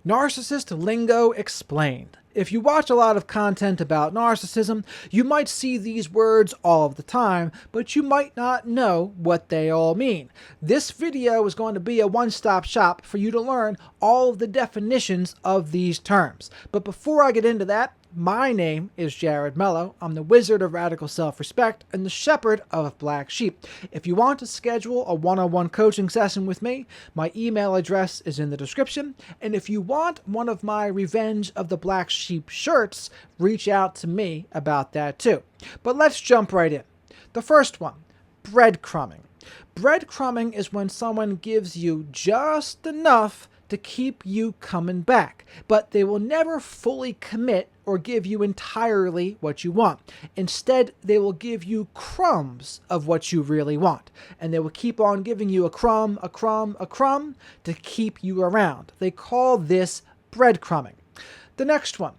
Narcissist Lingo Explained. If you watch a lot of content about narcissism, you might see these words all of the time, but you might not know what they all mean. This video is going to be a one-stop shop for you to learn all of the definitions of these terms. But before I get into that, my name is Jared Mello. I'm the Wizard of Radical Self-Respect and the Shepherd of Black Sheep. If you want to schedule a one-on-one coaching session with me, my email address is in the description. And if you want one of my Revenge of the Black Sheep shirts, reach out to me about that too. But let's jump right in. The first one, breadcrumbing. Breadcrumbing is when someone gives you just enough to keep you coming back, but they will never fully commit or give you entirely what you want. Instead, they will give you crumbs of what you really want, and they will keep on giving you a crumb, a crumb, a crumb to keep you around. They call this breadcrumbing. The next one,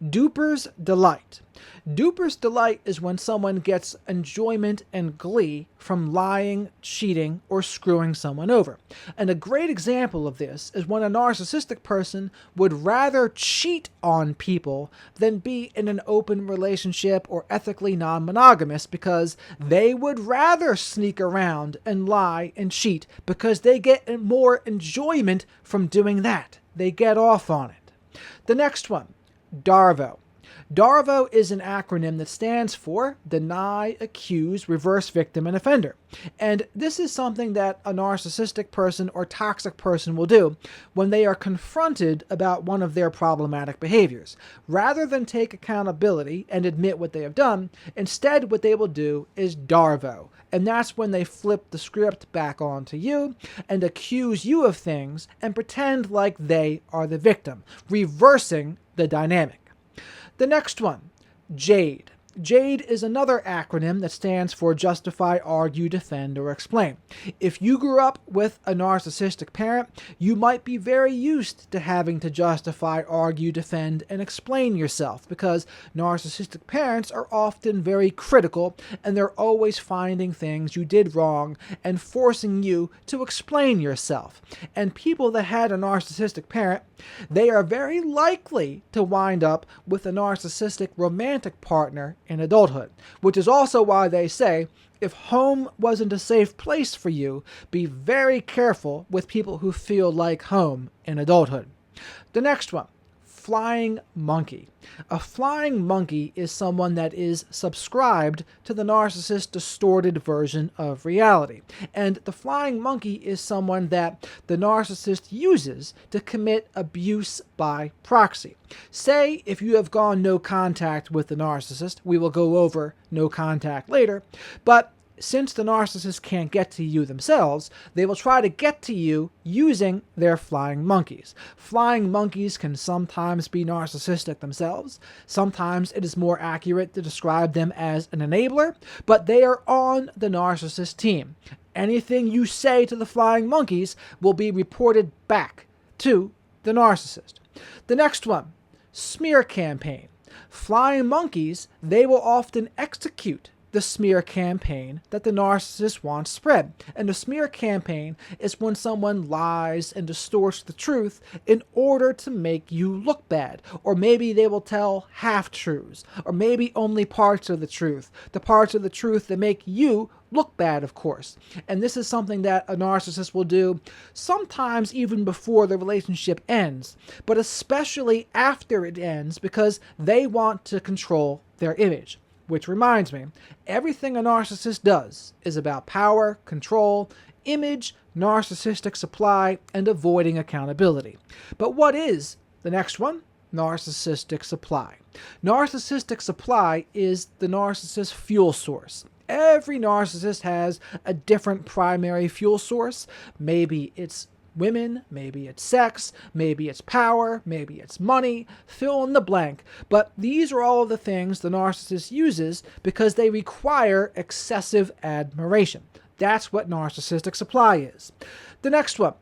Duper's delight. Duper's delight is when someone gets enjoyment and glee from lying, cheating, or screwing someone over. And a great example of this is when a narcissistic person would rather cheat on people than be in an open relationship or ethically non-monogamous, because they would rather sneak around and lie and cheat because they get more enjoyment from doing that. They get off on it. The next one, DARVO. DARVO is an acronym that stands for Deny, Accuse, Reverse Victim, and Offender. And this is something that a narcissistic person or toxic person will do when they are confronted about one of their problematic behaviors. Rather than take accountability and admit what they have done, instead what they will do is DARVO. And that's when they flip the script back onto you and accuse you of things and pretend like they are the victim, reversing the dynamic. The next one, JADE. JADE is another acronym that stands for Justify, Argue, Defend, or Explain. If you grew up with a narcissistic parent, you might be very used to having to justify, argue, defend, and explain yourself, because narcissistic parents are often very critical and they're always finding things you did wrong and forcing you to explain yourself. And people that had a narcissistic parent, they are very likely to wind up with a narcissistic romantic partner in adulthood, which is also why they say, if home wasn't a safe place for you, be very careful with people who feel like home in adulthood. The next one, flying monkey. A flying monkey is someone that is subscribed to the narcissist's distorted version of reality. And the flying monkey is someone that the narcissist uses to commit abuse by proxy. Say if you have gone no contact with the narcissist, we will go over no contact later, but since the narcissist can't get to you themselves, they will try to get to you using their flying monkeys. Flying monkeys can sometimes be narcissistic themselves. Sometimes it is more accurate to describe them as an enabler, but they are on the narcissist team. Anything you say to the flying monkeys will be reported back to the narcissist. The next one, smear campaign. Flying monkeys, they will often execute the smear campaign that the narcissist wants spread. And the smear campaign is when someone lies and distorts the truth in order to make you look bad. Or maybe they will tell half-truths, or maybe only parts of the truth. The parts of the truth that make you look bad, of course. And this is something that a narcissist will do sometimes even before the relationship ends, but especially after it ends, because they want to control their image. Which reminds me, everything a narcissist does is about power, control, image, narcissistic supply, and avoiding accountability. But what is the next one? Narcissistic supply. Narcissistic supply is the narcissist's fuel source. Every narcissist has a different primary fuel source. Maybe it's women, maybe it's sex, maybe it's power, maybe it's money, fill in the blank. But these are all of the things the narcissist uses because they require excessive admiration. That's what narcissistic supply is. The next one,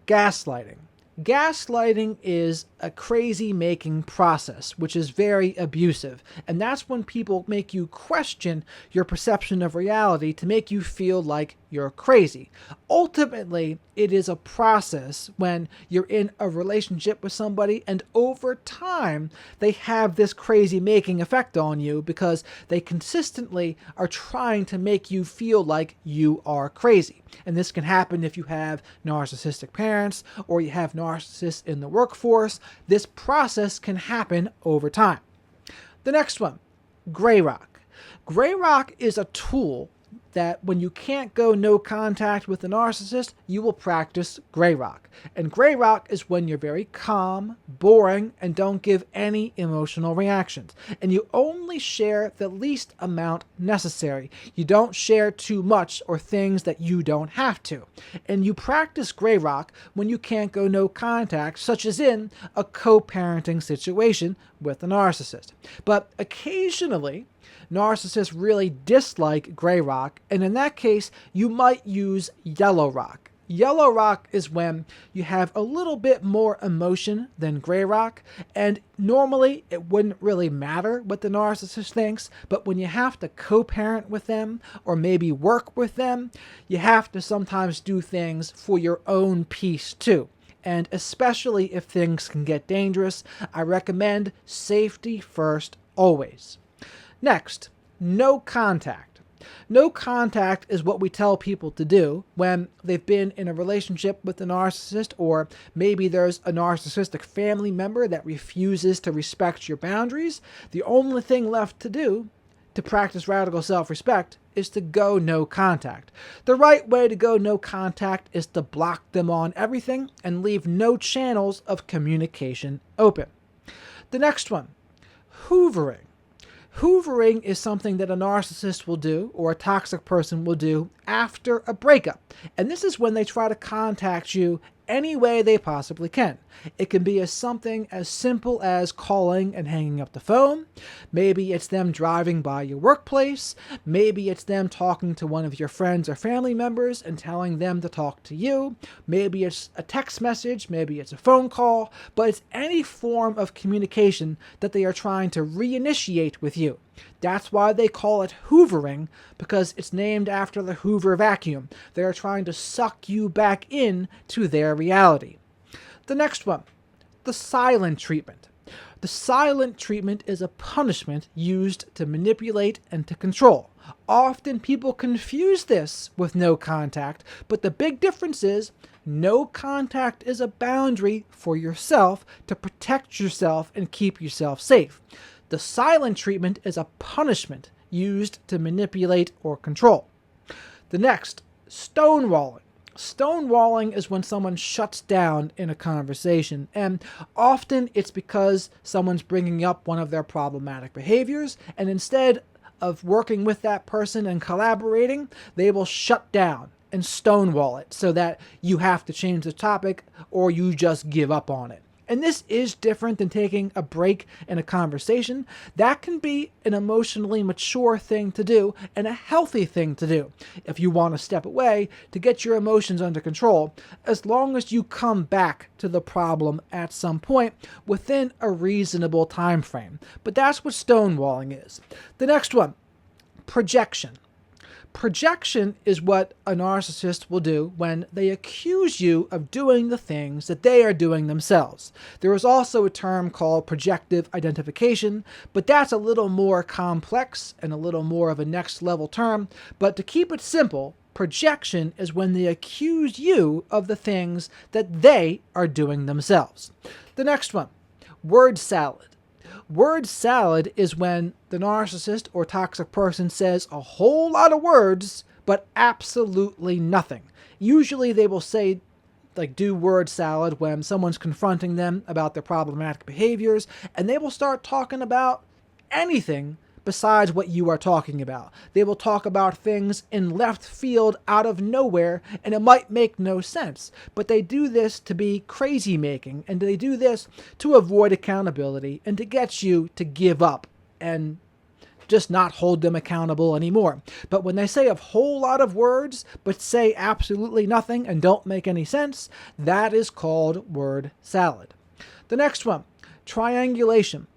gaslighting. Gaslighting is a crazy making process, which is very abusive. And that's when people make you question your perception of reality to make you feel like you're crazy. Ultimately, it is a process when you're in a relationship with somebody and over time they have this crazy making effect on you because they consistently are trying to make you feel like you are crazy. And this can happen if you have narcissistic parents or you have narcissists in the workforce. This process can happen over time. The next one, Gry Rock. Gry Rock is a tool that when you can't go no contact with a narcissist, you will practice Gry Rock. And Gry Rock is when you're very calm, boring, and don't give any emotional reactions. And you only share the least amount necessary. You don't share too much or things that you don't have to. And you practice Gry Rock when you can't go no contact, such as in a co-parenting situation with a narcissist. But occasionally, narcissists really dislike Gry Rock, and in that case, you might use Yellow Rock. Yellow Rock is when you have a little bit more emotion than Gry Rock, and normally it wouldn't really matter what the narcissist thinks, but when you have to co-parent with them or maybe work with them, you have to sometimes do things for your own peace too. And especially if things can get dangerous, I recommend safety first always. Next, no contact. No contact is what we tell people to do when they've been in a relationship with a narcissist, or maybe there's a narcissistic family member that refuses to respect your boundaries. The only thing left to do to practice radical self-respect is to go no contact. The right way to go no contact is to block them on everything and leave no channels of communication open. The next one, hoovering. Hoovering is something that a narcissist will do or a toxic person will do after a breakup. And this is when they try to contact you any way they possibly can. It can be something as simple as calling and hanging up the phone. Maybe it's them driving by your workplace. Maybe it's them talking to one of your friends or family members and telling them to talk to you. Maybe it's a text message. Maybe it's a phone call. But it's any form of communication that they are trying to reinitiate with you. That's why they call it hoovering, because it's named after the Hoover vacuum. They are trying to suck you back in to their reality. The next one, the silent treatment. The silent treatment is a punishment used to manipulate and to control. Often people confuse this with no contact, but the big difference is no contact is a boundary for yourself to protect yourself and keep yourself safe. The silent treatment is a punishment used to manipulate or control. The next, stonewalling. Stonewalling is when someone shuts down in a conversation, and often it's because someone's bringing up one of their problematic behaviors, and instead of working with that person and collaborating, they will shut down and stonewall it so that you have to change the topic or you just give up on it. And this is different than taking a break in a conversation. That can be an emotionally mature thing to do and a healthy thing to do if you want to step away to get your emotions under control, as long as you come back to the problem at some point within a reasonable time frame. But that's what stonewalling is. The next one, projection. Projection is what a narcissist will do when they accuse you of doing the things that they are doing themselves. There is also a term called projective identification, but that's a little more complex and a little more of a next level term. But to keep it simple, projection is when they accuse you of the things that they are doing themselves. The next one, word salad. Word salad is when the narcissist or toxic person says a whole lot of words, but absolutely nothing. Usually they will say, do word salad when someone's confronting them about their problematic behaviors, and they will start talking about anything besides what you are talking about. They will talk about things in left field out of nowhere, and it might make no sense. But they do this to be crazy making, and they do this to avoid accountability and to get you to give up and just not hold them accountable anymore. But when they say a whole lot of words, but say absolutely nothing and don't make any sense, that is called word salad. The next one, triangulation.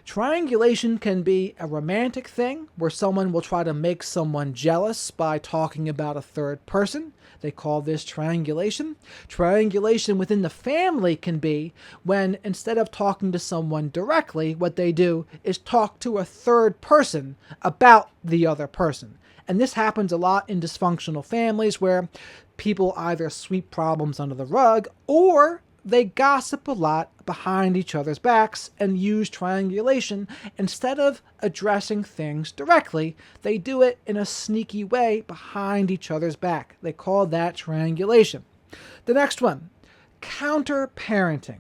Triangulation can be a romantic thing where someone will try to make someone jealous by talking about a third person. They call this triangulation. Triangulation within the family can be when instead of talking to someone directly, what they do is talk to a third person about the other person. And this happens a lot in dysfunctional families where people either sweep problems under the rug or they gossip a lot behind each other's backs and use triangulation. Instead of addressing things directly, they do it in a sneaky way behind each other's back. They call that triangulation. The next one, counter-parenting.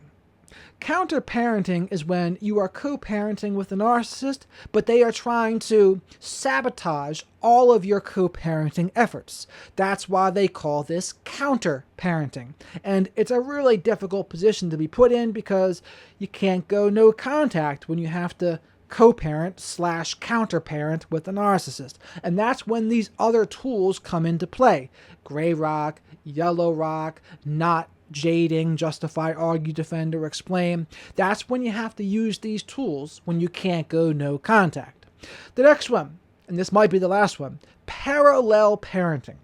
Counter-parenting is when you are co-parenting with a narcissist, but they are trying to sabotage all of your co-parenting efforts. That's why they call this counter-parenting. And it's a really difficult position to be put in because you can't go no contact when you have to co-parent / counter-parent with a narcissist. And that's when these other tools come into play. Gry Rock, Yellow Rock, not JADing, justify, argue, defend, or explain. That's when you have to use these tools when you can't go no contact. The next one, and this might be the last one, parallel parenting.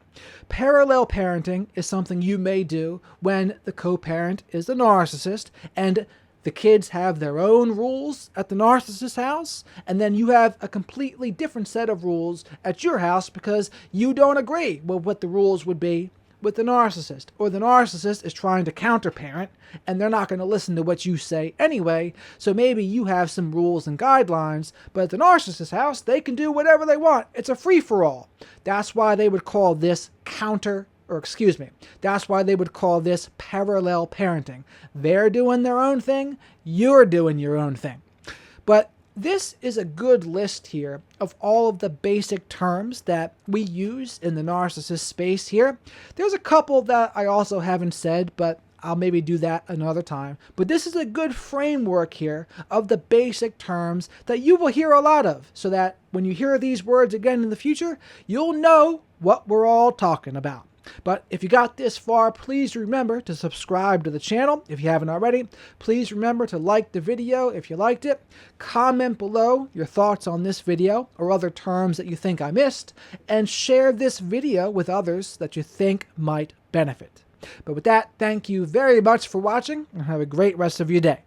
Parallel parenting is something you may do when the co-parent is a narcissist and the kids have their own rules at the narcissist's house, and then you have a completely different set of rules at your house because you don't agree with what the rules would be with the narcissist, or the narcissist is trying to counter-parent and they're not going to listen to what you say anyway, so maybe you have some rules and guidelines, but at the narcissist's house, they can do whatever they want. It's a free-for-all. That's why they would call this that's why they would call this parallel parenting. They're doing their own thing, you're doing your own thing. But this is a good list here of all of the basic terms that we use in the narcissist space here. There's a couple that I also haven't said, but I'll maybe do that another time. But this is a good framework here of the basic terms that you will hear a lot of, so that when you hear these words again in the future, you'll know what we're all talking about. But if you got this far, please remember to subscribe to the channel if you haven't already. Please remember to like the video if you liked it. Comment below your thoughts on this video or other terms that you think I missed. And share this video with others that you think might benefit. But with that, thank you very much for watching and have a great rest of your day.